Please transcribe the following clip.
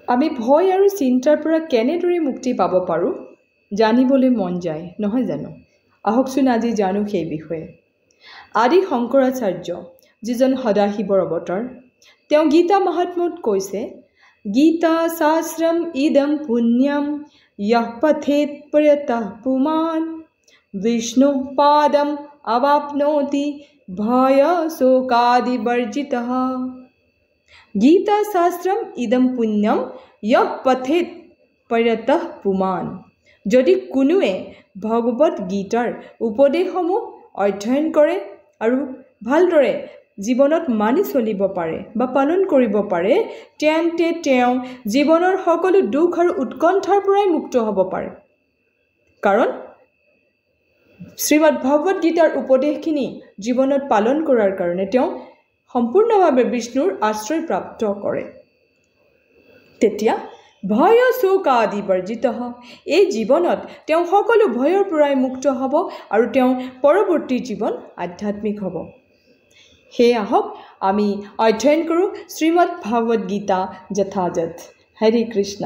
আমি ভয় আৰু চিন্তাৰ পৰা কেনেদৰে মুক্তি পাব পাৰোঁ জানিবলৈ মন যায় নহয় জানো? আহকচোন আজি জানো সেই বিষয়ে। আদি শংকৰাচাৰ্য যিজন সদাশিৱৰ অৱতাৰ, তেওঁ গীতা মহাত্ম্যত কৈছে, গীতা শাস্ত্ৰম ইদম পুণ্যম য়ঃ পঠেত প্ৰয়তঃ পুমান বিষ্ণু পাদম অৱাপ্নোতি ভয় শোকাদি বৰ্জিতঃ। গীতা শাস্ত্ৰম ইদম পুণ্যম য়ঃ পঠেত প্ৰয়তঃ পুমান। যদি কোনোৱে ভগৱত গীতাৰ উপদেশসমূহ অধ্যয়ন কৰে আৰু ভালদৰে জীৱনত মানি চলিব পাৰে বা পালন কৰিব পাৰে, তেন্তে তেওঁ জীৱনৰ সকলো দুখ আৰু উৎকণ্ঠাৰ পৰাই মুক্ত হ'ব পাৰে। কাৰণ শ্ৰীমদ ভগৱত গীতাৰ উপদেশখিনি জীৱনত পালন কৰাৰ কাৰণে তেওঁ সম্পূৰ্ণভাৱে বিষ্ণুৰ আশ্ৰয় প্ৰাপ্ত কৰে। তেতিয়া ভয় শোকাদি বৰ্জিতঃ, এই জীৱনত তেওঁ সকলো ভয়ৰ পৰাই মুক্ত হ'ব আৰু তেওঁ পৰৱৰ্তী জীৱন আধ্যাত্মিক হ'ব। সেয়ে আহক আমি অধ্যয়ন কৰোঁ শ্ৰীমদ ভাগৱত গীতা যথাযথ। হৰে কৃষ্ণ।